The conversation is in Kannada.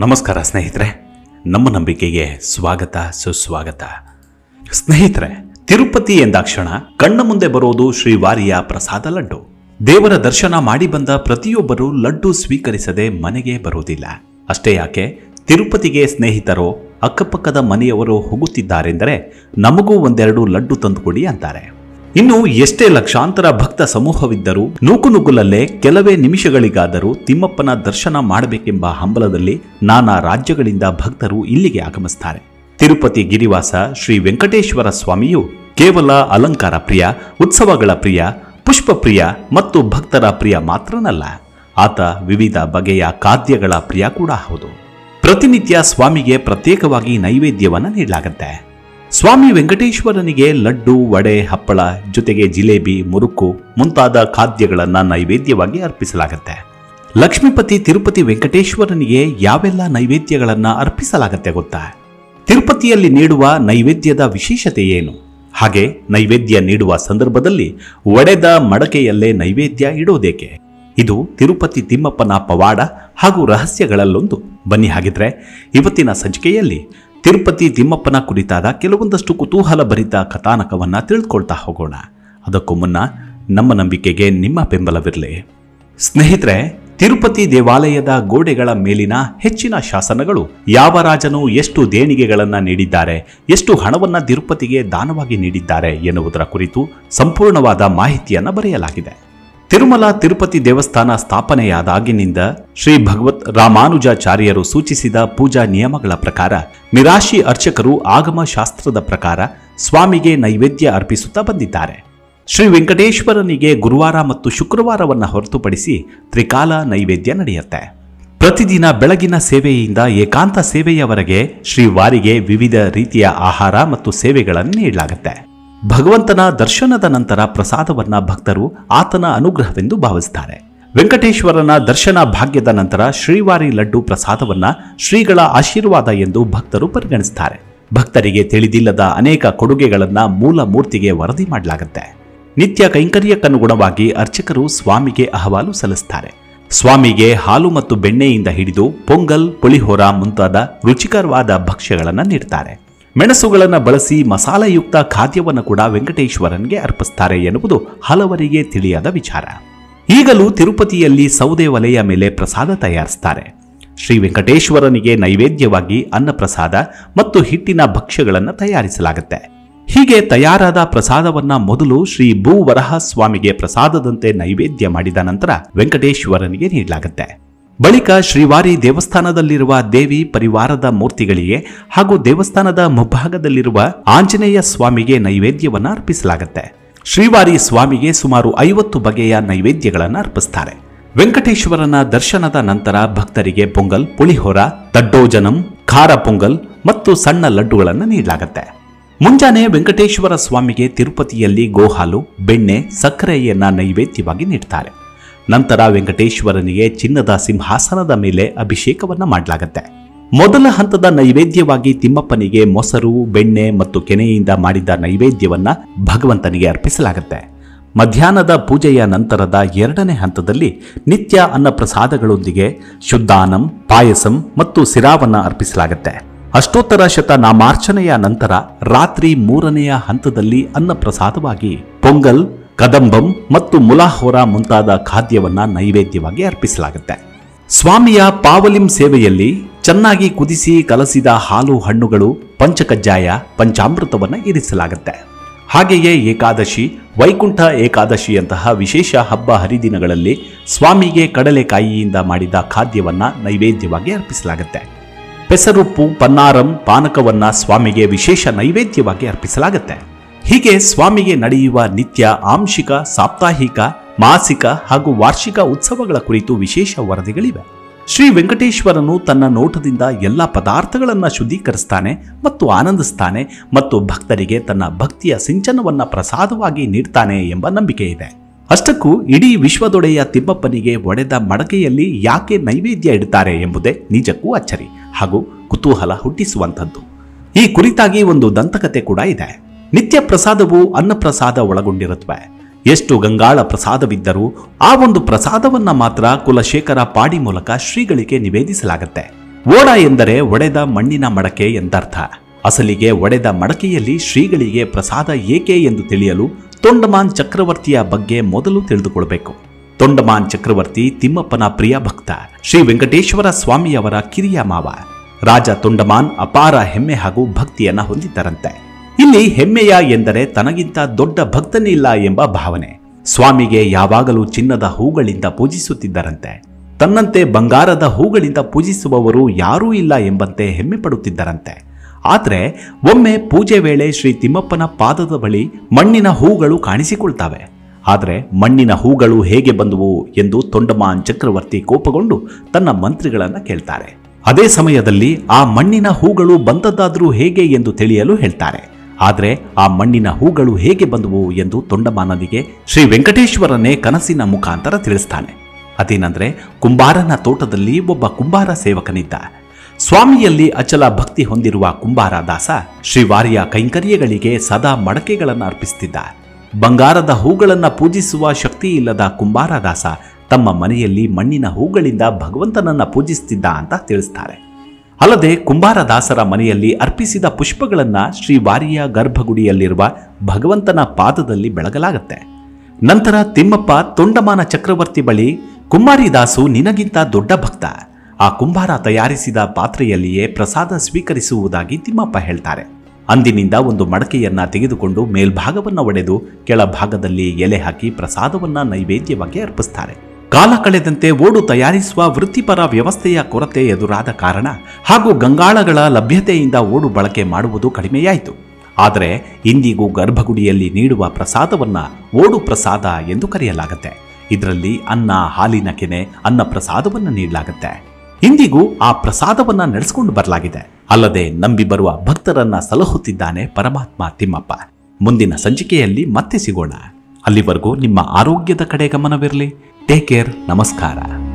ನಮಸ್ಕಾರ ಸ್ನೇಹಿತರೆ, ನಮ್ಮ ನಂಬಿಕೆಗೆ ಸ್ವಾಗತ ಸುಸ್ವಾಗತ. ಸ್ನೇಹಿತರೆ, ತಿರುಪತಿ ಎಂದಾಕ್ಷಣ ಕಣ್ಣ ಮುಂದೆ ಬರೋದು ಶ್ರೀವಾರಿಯ ಪ್ರಸಾದ ಲಡ್ಡು. ದೇವರ ದರ್ಶನ ಮಾಡಿ ಬಂದ ಪ್ರತಿಯೊಬ್ಬರು ಲಡ್ಡು ಸ್ವೀಕರಿಸದೆ ಮನೆಗೆ ಬರುವುದಿಲ್ಲ. ಅಷ್ಟೇ ಯಾಕೆ, ತಿರುಪತಿಗೆ ಸ್ನೇಹಿತರು ಅಕ್ಕಪಕ್ಕದ ಮನೆಯವರು ಹೋಗುತ್ತಿದ್ದಾರೆಂದರೆ ನಮಗೂ ಒಂದೆರಡು ಲಡ್ಡು ತಂದುಕೊಡಿ ಅಂತಾರೆ. ಇನ್ನು ಎಷ್ಟೇ ಲಕ್ಷಾಂತರ ಭಕ್ತ ಸಮೂಹವಿದ್ದರೂ ನೂಕುನುಗ್ಗುಲಲ್ಲೇ ಕೆಲವೇ ನಿಮಿಷಗಳಿಗಾದರೂ ತಿಮ್ಮಪ್ಪನ ದರ್ಶನ ಮಾಡಬೇಕೆಂಬ ಹಂಬಲದಲ್ಲಿ ನಾನಾ ರಾಜ್ಯಗಳಿಂದ ಭಕ್ತರು ಇಲ್ಲಿಗೆ ಆಗಮಿಸುತ್ತಾರೆ. ತಿರುಪತಿ ಗಿರಿವಾಸ ಶ್ರೀ ವೆಂಕಟೇಶ್ವರ ಸ್ವಾಮಿಯು ಕೇವಲ ಅಲಂಕಾರ ಪ್ರಿಯ, ಉತ್ಸವಗಳ ಪ್ರಿಯ, ಪುಷ್ಪ ಪ್ರಿಯ ಮತ್ತು ಭಕ್ತರ ಪ್ರಿಯ ಮಾತ್ರನಲ್ಲ, ಆತ ವಿವಿಧ ಬಗೆಯ ಖಾದ್ಯಗಳ ಪ್ರಿಯ ಕೂಡ ಹೌದು. ಪ್ರತಿನಿತ್ಯ ಸ್ವಾಮಿಗೆ ಪ್ರತ್ಯೇಕವಾಗಿ ನೈವೇದ್ಯವನ್ನು ನೀಡಲಾಗುತ್ತೆ. ಸ್ವಾಮಿ ವೆಂಕಟೇಶ್ವರನಿಗೆ ಲಡ್ಡು, ವಡೆ, ಹಪ್ಪಳ ಜೊತೆಗೆ ಜಿಲೇಬಿ, ಮುರುಕು ಮುಂತಾದ ಖಾದ್ಯಗಳನ್ನು ನೈವೇದ್ಯವಾಗಿ ಅರ್ಪಿಸಲಾಗುತ್ತೆ. ಲಕ್ಷ್ಮೀಪತಿ ತಿರುಪತಿ ವೆಂಕಟೇಶ್ವರನಿಗೆ ಯಾವೆಲ್ಲ ನೈವೇದ್ಯಗಳನ್ನು ಅರ್ಪಿಸಲಾಗುತ್ತೆ ಗೊತ್ತಾ? ತಿರುಪತಿಯಲ್ಲಿ ನೀಡುವ ನೈವೇದ್ಯದ ವಿಶೇಷತೆ ಏನು? ಹಾಗೆ ನೈವೇದ್ಯ ನೀಡುವ ಸಂದರ್ಭದಲ್ಲಿ ಒಡೆದ ಮಡಕೆಯಲ್ಲೇ ನೈವೇದ್ಯ ಇಡೋದೇಕೆ? ಇದು ತಿರುಪತಿ ತಿಮ್ಮಪ್ಪನ ಪವಾಡ ಹಾಗೂ ರಹಸ್ಯಗಳಲ್ಲೊಂದು. ಬನ್ನಿ ಹಾಗಿದ್ರೆ ಇವತ್ತಿನ ಸಂಚಿಕೆಯಲ್ಲಿ ತಿರುಪತಿ ತಿಮ್ಮಪ್ಪನ ಕುರಿತಾದ ಕೆಲವೊಂದಷ್ಟು ಕುತೂಹಲ ಭರಿತ ಕಥಾನಕವನ್ನ ತಿಳಿದುಕೊಳ್ತಾ ಹೋಗೋಣ. ಅದಕ್ಕೂ ಮುನ್ನ ನಮ್ಮ ನಂಬಿಕೆಗೆ ನಿಮ್ಮ ಬೆಂಬಲವಿರಲಿ. ಸ್ನೇಹಿತರೆ, ತಿರುಪತಿ ದೇವಾಲಯದ ಗೋಡೆಗಳ ಮೇಲಿನ ಹೆಚ್ಚಿನ ಶಾಸನಗಳು ಯಾವ ರಾಜನು ಎಷ್ಟು ದೇಣಿಗೆಗಳನ್ನು ನೀಡಿದ್ದಾರೆ, ಎಷ್ಟು ಹಣವನ್ನ ತಿರುಪತಿಗೆ ದಾನವಾಗಿ ನೀಡಿದ್ದಾರೆ ಎನ್ನುವುದರ ಕುರಿತು ಸಂಪೂರ್ಣವಾದ ಮಾಹಿತಿಯನ್ನು ಬರೆಯಲಾಗಿದೆ. ತಿರುಮಲ ತಿರುಪತಿ ದೇವಸ್ಥಾನ ಸ್ಥಾಪನೆಯಾದಾಗಿನಿಂದ ಶ್ರೀ ಭಗವತ್ ರಾಮಾನುಜಾಚಾರ್ಯರು ಸೂಚಿಸಿದ ಪೂಜಾ ನಿಯಮಗಳ ಪ್ರಕಾರ ಮಿರಾಶಿ ಅರ್ಚಕರು ಆಗಮ ಶಾಸ್ತ್ರದ ಪ್ರಕಾರ ಸ್ವಾಮಿಗೆ ನೈವೇದ್ಯ ಅರ್ಪಿಸುತ್ತಾ ಬಂದಿದ್ದಾರೆ. ಶ್ರೀ ವೆಂಕಟೇಶ್ವರನಿಗೆ ಗುರುವಾರ ಮತ್ತು ಶುಕ್ರವಾರವನ್ನು ಹೊರತುಪಡಿಸಿ ತ್ರಿಕಾಲ ನೈವೇದ್ಯ ನಡೆಯುತ್ತೆ. ಪ್ರತಿದಿನ ಬೆಳಗಿನ ಸೇವೆಯಿಂದ ಏಕಾಂತ ಸೇವೆಯವರೆಗೆ ಶ್ರೀವಾರಿಗೆ ವಿವಿಧ ರೀತಿಯ ಆಹಾರ ಮತ್ತು ಸೇವೆಗಳನ್ನು ನೀಡಲಾಗುತ್ತೆ. ಭಗವಂತನ ದರ್ಶನದ ನಂತರ ಪ್ರಸಾದವನ್ನ ಭಕ್ತರು ಆತನ ಅನುಗ್ರಹವೆಂದು ಭಾವಿಸುತ್ತಾರೆ. ವೆಂಕಟೇಶ್ವರನ ದರ್ಶನ ಭಾಗ್ಯದ ನಂತರ ಶ್ರೀವಾರಿ ಲಡ್ಡು ಪ್ರಸಾದವನ್ನ ಶ್ರೀಗಳ ಆಶೀರ್ವಾದ ಎಂದು ಭಕ್ತರು ಪರಿಗಣಿಸುತ್ತಾರೆ. ಭಕ್ತರಿಗೆ ತಿಳಿದಿಲ್ಲದ ಅನೇಕ ಕೊಡುಗೆಗಳನ್ನ ಮೂಲ ಮೂರ್ತಿಗೆ ವರದಿ ಮಾಡಲಾಗುತ್ತೆ. ನಿತ್ಯ ಕೈಂಕರ್ಯಕ್ಕನುಗುಣವಾಗಿ ಅರ್ಚಕರು ಸ್ವಾಮಿಗೆ ಅಹವಾಲು ಸಲ್ಲಿಸುತ್ತಾರೆ. ಸ್ವಾಮಿಗೆ ಹಾಲು ಮತ್ತು ಬೆಣ್ಣೆಯಿಂದ ಹಿಡಿದು ಪೊಂಗಲ್, ಪುಳಿಹೋರ ಮುಂತಾದ ರುಚಿಕರವಾದ ಭಕ್ಷ್ಯಗಳನ್ನು ನೀಡುತ್ತಾರೆ. ಮೆಣಸುಗಳನ್ನು ಬಳಸಿ ಮಸಾಲೆಯುಕ್ತ ಖಾದ್ಯವನ್ನು ಕೂಡ ವೆಂಕಟೇಶ್ವರನಿಗೆ ಅರ್ಪಿಸುತ್ತಾರೆ ಎನ್ನುವುದು ಹಲವರಿಗೆ ತಿಳಿಯದ ವಿಚಾರ. ಈಗಲೂ ತಿರುಪತಿಯಲ್ಲಿ ಸೌದೆ ಒಲೆಯ ಮೇಲೆ ಪ್ರಸಾದ ತಯಾರಿಸುತ್ತಾರೆ. ಶ್ರೀ ವೆಂಕಟೇಶ್ವರನಿಗೆ ನೈವೇದ್ಯವಾಗಿ ಅನ್ನಪ್ರಸಾದ ಮತ್ತು ಹಿಟ್ಟಿನ ಭಕ್ಷ್ಯಗಳನ್ನು ತಯಾರಿಸಲಾಗುತ್ತೆ. ಹೀಗೆ ತಯಾರಾದ ಪ್ರಸಾದವನ್ನ ಮೊದಲು ಶ್ರೀ ಭೂವರಹ ಸ್ವಾಮಿಗೆ ಪ್ರಸಾದದಂತೆ ನೈವೇದ್ಯ ಮಾಡಿದ ನಂತರ ವೆಂಕಟೇಶ್ವರನಿಗೆ ನೀಡಲಾಗುತ್ತೆ. ಬಳಿಕ ಶ್ರೀವಾರಿ ದೇವಸ್ಥಾನದಲ್ಲಿರುವ ದೇವಿ ಪರಿವಾರದ ಮೂರ್ತಿಗಳಿಗೆ ಹಾಗೂ ದೇವಸ್ಥಾನದ ಮುಂಭಾಗದಲ್ಲಿರುವ ಆಂಜನೇಯ ಸ್ವಾಮಿಗೆ ನೈವೇದ್ಯವನ್ನು ಅರ್ಪಿಸಲಾಗುತ್ತೆ. ಶ್ರೀವಾರಿ ಸ್ವಾಮಿಗೆ ಸುಮಾರು 50 ಬಗೆಯ ನೈವೇದ್ಯಗಳನ್ನು ಅರ್ಪಿಸುತ್ತಾರೆ. ವೆಂಕಟೇಶ್ವರನ ದರ್ಶನದ ನಂತರ ಭಕ್ತರಿಗೆ ಪೊಂಗಲ್, ಪುಳಿಹೋರ, ದಡ್ಡೋಜನಂ, ಖಾರ ಪೊಂಗಲ್ ಮತ್ತು ಸಣ್ಣ ಲಡ್ಡುಗಳನ್ನು ನೀಡಲಾಗುತ್ತೆ. ಮುಂಜಾನೆ ವೆಂಕಟೇಶ್ವರ ಸ್ವಾಮಿಗೆ ತಿರುಪತಿಯಲ್ಲಿ ಗೋಹಾಲು, ಬೆಣ್ಣೆ, ಸಕ್ಕರೆಯನ್ನ ನೈವೇದ್ಯವಾಗಿ ನೀಡುತ್ತಾರೆ. ನಂತರ ವೆಂಕಟೇಶ್ವರನಿಗೆ ಚಿನ್ನದ ಸಿಂಹಾಸನದ ಮೇಲೆ ಅಭಿಷೇಕವನ್ನ ಮಾಡಲಾಗುತ್ತೆ. ಮೊದಲ ಹಂತದ ನೈವೇದ್ಯವಾಗಿ ತಿಮ್ಮಪ್ಪನಿಗೆ ಮೊಸರು, ಬೆಣ್ಣೆ ಮತ್ತು ಕೆನೆಯಿಂದ ಮಾಡಿದ ನೈವೇದ್ಯವನ್ನ ಭಗವಂತನಿಗೆ ಅರ್ಪಿಸಲಾಗುತ್ತೆ. ಮಧ್ಯಾಹ್ನದ ಪೂಜೆಯ ನಂತರದ 2ನೇ ಹಂತದಲ್ಲಿ ನಿತ್ಯ ಅನ್ನಪ್ರಸಾದಗಳೊಂದಿಗೆ ಶುದ್ಧಾನಂ, ಪಾಯಸಂ ಮತ್ತು ಸಿರಾವನ್ನ ಅರ್ಪಿಸಲಾಗುತ್ತೆ. ಅಷ್ಟೋತ್ತರ ಶತ ನಾಮಾರ್ಚನೆಯ ನಂತರ ರಾತ್ರಿ 3ನೆಯ ಹಂತದಲ್ಲಿ ಅನ್ನಪ್ರಸಾದವಾಗಿ ಪೊಂಗಲ್, ಕದಂಬಂ ಮತ್ತು ಮುಲಾಹೋರ ಮುಂತಾದ ಖಾದ್ಯವನ್ನ ನೈವೇದ್ಯವಾಗಿ ಅರ್ಪಿಸಲಾಗುತ್ತೆ. ಸ್ವಾಮಿಯ ಪಾವಲಿಂ ಸೇವೆಯಲ್ಲಿ ಚೆನ್ನಾಗಿ ಕುದಿಸಿ ಕಲಸಿದ ಹಾಲು, ಹಣ್ಣುಗಳು, ಪಂಚಕಜ್ಜಾಯ, ಪಂಚಾಮೃತವನ್ನ ಇರಿಸಲಾಗುತ್ತೆ. ಹಾಗೆಯೇ ಏಕಾದಶಿ, ವೈಕುಂಠ ಏಕಾದಶಿಯಂತಹ ವಿಶೇಷ ಹಬ್ಬ ಹರಿದಿನಗಳಲ್ಲಿ ಸ್ವಾಮಿಗೆ ಕಡಲೆಕಾಯಿಯಿಂದ ಮಾಡಿದ ಖಾದ್ಯವನ್ನ ನೈವೇದ್ಯವಾಗಿ ಅರ್ಪಿಸಲಾಗುತ್ತೆ. ಪೆಸರುಪ್ಪು, ಪನ್ನಾರಂ, ಪಾನಕವನ್ನ ಸ್ವಾಮಿಗೆ ವಿಶೇಷ ನೈವೇದ್ಯವಾಗಿ ಅರ್ಪಿಸಲಾಗುತ್ತೆ. ಹೀಗೆ ಸ್ವಾಮಿಗೆ ನಡೆಯುವ ನಿತ್ಯ, ಆಂಶಿಕ, ಸಾಪ್ತಾಹಿಕ, ಮಾಸಿಕ ಹಾಗೂ ವಾರ್ಷಿಕ ಉತ್ಸವಗಳ ಕುರಿತು ವಿಶೇಷ ವರದಿಗಳಿವೆ. ಶ್ರೀ ವೆಂಕಟೇಶ್ವರನು ತನ್ನ ನೋಟದಿಂದ ಎಲ್ಲ ಪದಾರ್ಥಗಳನ್ನು ಶುದ್ಧೀಕರಿಸ್ತಾನೆ ಮತ್ತು ಆನಂದಿಸ್ತಾನೆ ಮತ್ತು ಭಕ್ತರಿಗೆ ತನ್ನ ಭಕ್ತಿಯ ಸಿಂಚನವನ್ನ ಪ್ರಸಾದವಾಗಿ ನೀಡ್ತಾನೆ ಎಂಬ ನಂಬಿಕೆ ಇದೆ. ಅಷ್ಟಕ್ಕೂ ಇಡೀ ವಿಶ್ವದೊಡೆಯ ತಿಮ್ಮಪ್ಪನಿಗೆ ಒಡೆದ ಮಡಕೆಯಲ್ಲಿ ಯಾಕೆ ನೈವೇದ್ಯ ಇಡುತ್ತಾರೆ ಎಂಬುದೇ ನಿಜಕ್ಕೂ ಅಚ್ಚರಿ ಹಾಗೂ ಕುತೂಹಲ ಹುಟ್ಟಿಸುವಂಥದ್ದು. ಈ ಕುರಿತಾಗಿ ಒಂದು ದಂತಕತೆ ಕೂಡ ಇದೆ. ನಿತ್ಯ ಪ್ರಸಾದವು ಅನ್ನಪ್ರಸಾದ ಒಳಗೊಂಡಿರುತ್ತವೆ. ಎಷ್ಟು ಗಂಗಾಳ ಪ್ರಸಾದವಿದ್ದರೂ ಆ ಒಂದು ಪ್ರಸಾದವನ್ನ ಮಾತ್ರ ಕುಲಶೇಖರ ಪಾಡಿ ಮೂಲಕ ಶ್ರೀಗಳಿಗೆ ನಿವೇದಿಸಲಾಗುತ್ತೆ. ಓಡ ಎಂದರೆ ಒಡೆದ ಮಣ್ಣಿನ ಮಡಕೆ ಎಂದರ್ಥ. ಅಸಲಿಗೆ ಒಡೆದ ಮಡಕೆಯಲ್ಲಿ ಶ್ರೀಗಳಿಗೆ ಪ್ರಸಾದ ಏಕೆ ಎಂದು ತಿಳಿಯಲು ತೊಂಡಮಾನ್ ಚಕ್ರವರ್ತಿಯ ಬಗ್ಗೆ ಮೊದಲು ತಿಳಿದುಕೊಳ್ಳಬೇಕು. ತೊಂಡಮಾನ್ ಚಕ್ರವರ್ತಿ ತಿಮ್ಮಪ್ಪನ ಪ್ರಿಯ ಭಕ್ತ, ಶ್ರೀ ವೆಂಕಟೇಶ್ವರ ಸ್ವಾಮಿಯವರ ಕಿರಿಯ ಮಾವ. ರಾಜ ತೊಂಡಮಾನ್ ಅಪಾರ ಹೆಮ್ಮೆ ಹಾಗೂ ಭಕ್ತಿಯನ್ನ ಹೊಂದಿದ್ದರಂತೆ. ಇಲ್ಲಿ ಹೆಮ್ಮೆಯ ಎಂದರೆ ತನಗಿಂತ ದೊಡ್ಡ ಭಕ್ತನಿಲ್ಲ ಎಂಬ ಭಾವನೆ. ಸ್ವಾಮಿಗೆ ಯಾವಾಗಲೂ ಚಿನ್ನದ ಹೂಗಳಿಂದ ಪೂಜಿಸುತ್ತಿದ್ದರಂತೆ. ತನ್ನಂತೆ ಬಂಗಾರದ ಹೂಗಳಿಂದ ಪೂಜಿಸುವವರು ಯಾರೂ ಇಲ್ಲ ಎಂಬಂತೆ ಹೆಮ್ಮೆ ಪಡುತ್ತಿದ್ದರಂತೆ. ಆದರೆ ಒಮ್ಮೆ ಪೂಜೆ ವೇಳೆ ಶ್ರೀ ತಿಮ್ಮಪ್ಪನ ಪಾದದ ಬಳಿ ಮಣ್ಣಿನ ಹೂಗಳು ಕಾಣಿಸಿಕೊಳ್ತವೆ. ಆದರೆ ಮಣ್ಣಿನ ಹೂಗಳು ಹೇಗೆ ಬಂದವು ಎಂದು ತೊಂಡಮಾನ್ ಚಕ್ರವರ್ತಿ ಕೋಪಗೊಂಡು ತನ್ನ ಮಂತ್ರಿಗಳನ್ನ ಕೇಳ್ತಾರೆ. ಅದೇ ಸಮಯದಲ್ಲಿ ಆ ಮಣ್ಣಿನ ಹೂಗಳು ಬಂದದ್ದಾದ್ರೂ ಹೇಗೆ ಎಂದು ತಿಳಿಯಲು ಹೇಳ್ತಾರೆ. ಆದರೆ ಆ ಮಣ್ಣಿನ ಹೂಗಳು ಹೇಗೆ ಬಂದವು ಎಂದು ತೊಂಡಮಾನನಿಗೆ ಶ್ರೀ ವೆಂಕಟೇಶ್ವರನೇ ಕನಸಿನ ಮುಖಾಂತರ ತಿಳಿಸ್ತಾನೆ. ಅದೇನೆಂದ್ರೆ, ಕುಂಬಾರನ ತೋಟದಲ್ಲಿ ಒಬ್ಬ ಕುಂಬಾರ ಸೇವಕನಿದ್ದ. ಸ್ವಾಮಿಯಲ್ಲಿ ಅಚಲ ಭಕ್ತಿ ಹೊಂದಿರುವ ಕುಂಬಾರ ದಾಸ ಶ್ರೀವಾರಿಯ ಕೈಂಕರ್ಯಗಳಿಗೆ ಸದಾ ಮಡಕೆಗಳನ್ನು ಅರ್ಪಿಸುತ್ತಿದ್ದ. ಬಂಗಾರದ ಹೂಗಳನ್ನ ಪೂಜಿಸುವ ಶಕ್ತಿ ಇಲ್ಲದ ಕುಂಬಾರ ದಾಸ ತಮ್ಮ ಮನೆಯಲ್ಲಿ ಮಣ್ಣಿನ ಹೂಗಳಿಂದ ಭಗವಂತನನ್ನ ಪೂಜಿಸುತ್ತಿದ್ದ ಅಂತ ತಿಳಿಸ್ತಾರೆ. ಅಲ್ಲದೆ ಕುಂಬಾರ ದಾಸರ ಮನೆಯಲ್ಲಿ ಅರ್ಪಿಸಿದ ಪುಷ್ಪಗಳನ್ನ ಶ್ರೀವಾರಿಯ ಗರ್ಭಗುಡಿಯಲ್ಲಿರುವ ಭಗವಂತನ ಪಾದದಲ್ಲಿ ಬೆಳಗಲಾಗತ್ತೆ. ನಂತರ ತಿಮ್ಮಪ್ಪ ತೊಂಡಮಾನ ಚಕ್ರವರ್ತಿ ಬಳಿ, ಕುಮಾರಿದಾಸು ನಿನಗಿಂತ ದೊಡ್ಡ ಭಕ್ತ, ಆ ಕುಂಬಾರ ತಯಾರಿಸಿದ ಪಾತ್ರೆಯಲ್ಲಿಯೇ ಪ್ರಸಾದ ಸ್ವೀಕರಿಸುವುದಾಗಿ ತಿಮ್ಮಪ್ಪ ಹೇಳ್ತಾರೆ. ಅಂದಿನಿಂದ ಒಂದು ಮಡಕೆಯನ್ನ ತೆಗೆದುಕೊಂಡು ಮೇಲ್ಭಾಗವನ್ನ ಒಡೆದು ಕೆಳಭಾಗದಲ್ಲಿ ಎಲೆ ಹಾಕಿ ಪ್ರಸಾದವನ್ನ ನೈವೇದ್ಯವಾಗಿ ಅರ್ಪಿಸ್ತಾರೆ. ಕಾಲ ಕಳೆದಂತೆ ಓಡು ತಯಾರಿಸುವ ವೃತ್ತಿಪರ ವ್ಯವಸ್ಥೆಯ ಕೊರತೆ ಎದುರಾದ ಕಾರಣ ಹಾಗೂ ಗಂಗಾಳಗಳ ಲಭ್ಯತೆಯಿಂದ ಓಡು ಬಳಕೆ ಮಾಡುವುದು ಕಡಿಮೆಯಾಯಿತು. ಆದರೆ ಇಂದಿಗೂ ಗರ್ಭಗುಡಿಯಲ್ಲಿ ನೀಡುವ ಪ್ರಸಾದವನ್ನ ಓಡು ಪ್ರಸಾದ ಎಂದು ಕರೆಯಲಾಗುತ್ತೆ. ಇದರಲ್ಲಿ ಅನ್ನ, ಹಾಲಿನ ಕೆನೆ, ಅನ್ನ ಪ್ರಸಾದವನ್ನು ನೀಡಲಾಗುತ್ತೆ. ಇಂದಿಗೂ ಆ ಪ್ರಸಾದವನ್ನ ನಡೆಸಿಕೊಂಡು ಬರಲಾಗಿದೆ. ಅಲ್ಲದೆ ನಂಬಿ ಬರುವ ಭಕ್ತರನ್ನ ಸಲಹುತ್ತಿದ್ದಾನೆ ಪರಮಾತ್ಮ ತಿಮ್ಮಪ್ಪ. ಮುಂದಿನ ಸಂಚಿಕೆಯಲ್ಲಿ ಮತ್ತೆ ಸಿಗೋಣ. ಅಲ್ಲಿವರೆಗೂ ನಿಮ್ಮ ಆರೋಗ್ಯದ ಕಡೆ ಗಮನವಿರಲಿ. Take care. ನಮಸ್ಕಾರ.